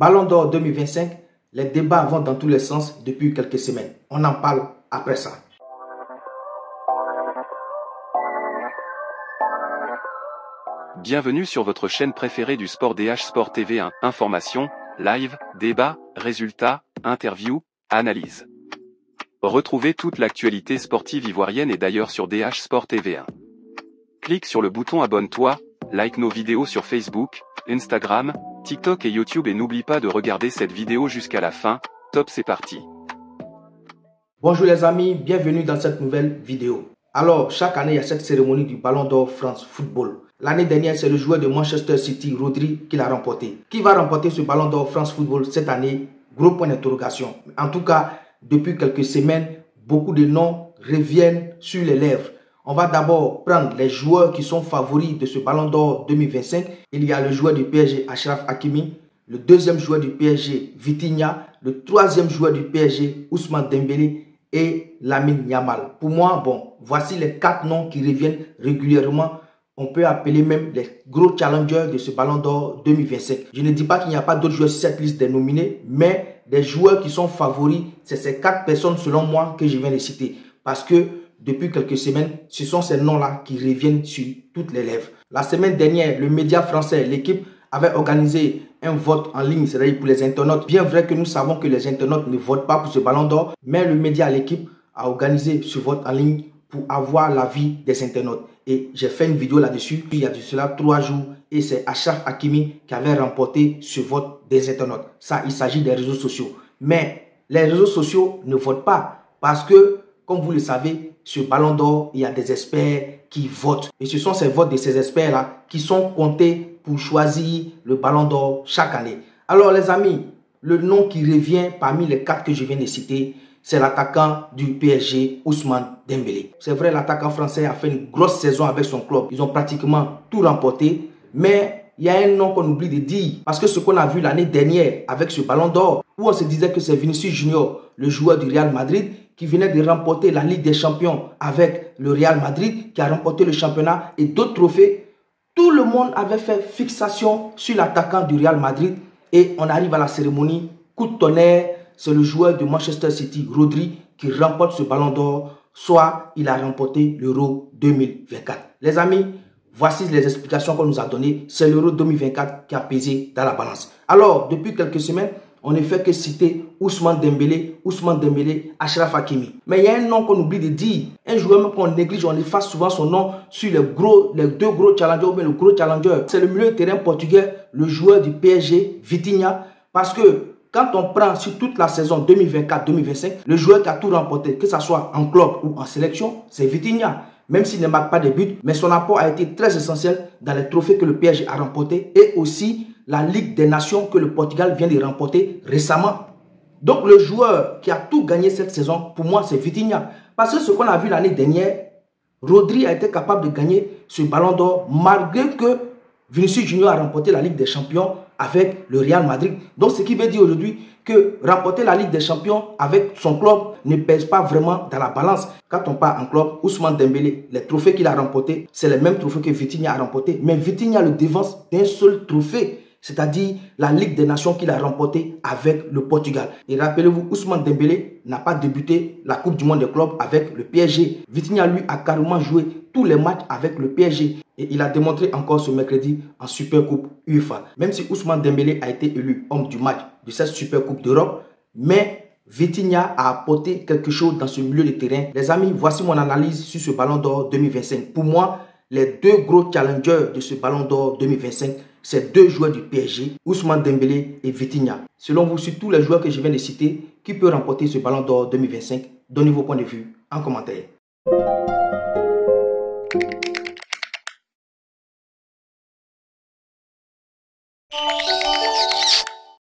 Ballon d'Or 2025, les débats vont dans tous les sens depuis quelques semaines. On en parle après ça. Bienvenue sur votre chaîne préférée du sport DH Sport TV 1. Informations, live, débats, résultats, interviews, analyses. Retrouvez toute l'actualité sportive ivoirienne et d'ailleurs sur DH Sport TV 1. Clique sur le bouton abonne-toi, like nos vidéos sur Facebook, Instagram, TikTok et YouTube et n'oublie pas de regarder cette vidéo jusqu'à la fin. Top, c'est parti. Bonjour les amis, bienvenue dans cette nouvelle vidéo. Alors, chaque année, il y a cette cérémonie du Ballon d'Or France Football. L'année dernière, c'est le joueur de Manchester City, Rodri, qui l'a remporté. Qui va remporter ce Ballon d'Or France Football cette année? Gros point d'interrogation. En tout cas, depuis quelques semaines, beaucoup de noms reviennent sur les lèvres. On va d'abord prendre les joueurs qui sont favoris de ce Ballon d'Or 2025. Il y a le joueur du PSG, Achraf Hakimi. Le deuxième joueur du PSG, Vitinha. Le troisième joueur du PSG, Ousmane Dembélé. Et Lamine Yamal. Pour moi, voici les 4 noms qui reviennent régulièrement. On peut appeler même les gros challengers de ce Ballon d'Or 2025. Je ne dis pas qu'il n'y a pas d'autres joueurs sur cette liste des nominés, mais des joueurs qui sont favoris, c'est ces 4 personnes selon moi que je viens de citer. Parce que depuis quelques semaines, ce sont ces noms-là qui reviennent sur toutes les lèvres. La semaine dernière, le média français, l'équipe, avait organisé un vote en ligne, c'est-à-dire pour les internautes. Bien vrai que nous savons que les internautes ne votent pas pour ce Ballon d'Or, mais le média, l'équipe, a organisé ce vote en ligne pour avoir l'avis des internautes. Et j'ai fait une vidéo là-dessus, il y a de cela 3 jours, et c'est Achraf Hakimi qui avait remporté ce vote des internautes. Ça, il s'agit des réseaux sociaux. Mais les réseaux sociaux ne votent pas parce que, comme vous le savez, ce Ballon d'Or, il y a des experts qui votent. Et ce sont ces votes de ces experts-là qui sont comptés pour choisir le Ballon d'Or chaque année. Alors les amis, le nom qui revient parmi les 4 que je viens de citer, c'est l'attaquant du PSG, Ousmane Dembélé. C'est vrai, l'attaquant français a fait une grosse saison avec son club. Ils ont pratiquement tout remporté. Mais il y a un nom qu'on oublie de dire. Parce que ce qu'on a vu l'année dernière avec ce Ballon d'Or, où on se disait que c'est Vinicius Junior, le joueur du Real Madrid, qui venait de remporter la Ligue des Champions avec le Real Madrid, qui a remporté le championnat et d'autres trophées. Tout le monde avait fait fixation sur l'attaquant du Real Madrid. Et on arrive à la cérémonie, coup de tonnerre, c'est le joueur de Manchester City, Rodri, qui remporte ce Ballon d'Or, soit il a remporté l'Euro 2024. Les amis, voici les explications qu'on nous a données. C'est l'Euro 2024 qui a pesé dans la balance. Alors, depuis quelques semaines, on ne fait que citer Ousmane Dembélé, Achraf Hakimi. Mais il y a un nom qu'on oublie de dire. Un joueur qu'on néglige, on efface souvent son nom sur les 2 gros challengers ou bien le gros challenger. C'est le milieu de terrain portugais, le joueur du PSG, Vitinha. Parce que quand on prend sur toute la saison 2024-2025, le joueur qui a tout remporté, que ce soit en club ou en sélection, c'est Vitinha. Même s'il ne marque pas de buts, mais son apport a été très essentiel dans les trophées que le PSG a remportés et aussi la Ligue des Nations que le Portugal vient de remporter récemment. Donc le joueur qui a tout gagné cette saison, pour moi, c'est Vitinha. Parce que ce qu'on a vu l'année dernière, Rodri a été capable de gagner ce Ballon d'Or malgré que Vinicius Junior a remporté la Ligue des Champions avec le Real Madrid. Donc ce qui veut dire aujourd'hui que remporter la Ligue des Champions avec son club ne pèse pas vraiment dans la balance. Quand on part en club, Ousmane Dembélé, les trophées qu'il a remportés, c'est les mêmes trophées que Vitinha a remportés. Mais Vitinha le devance d'un seul trophée, c'est-à-dire la Ligue des Nations qu'il a remportée avec le Portugal. Et rappelez-vous, Ousmane Dembélé n'a pas débuté la Coupe du Monde des clubs avec le PSG. Vitinha, lui, a carrément joué tous les matchs avec le PSG. Et il a démontré encore ce mercredi en Super Coupe UEFA. Même si Ousmane Dembélé a été élu homme du match de cette Super Coupe d'Europe, mais Vitinha a apporté quelque chose dans ce milieu de terrain. Les amis, voici mon analyse sur ce Ballon d'Or 2025. Pour moi, les 2 gros challengers de ce Ballon d'Or 2025, c'est 2 joueurs du PSG, Ousmane Dembélé et Vitinha. Selon vous, sur tous les joueurs que je viens de citer, qui peut remporter ce Ballon d'Or 2025? Donnez vos points de vue en commentaire.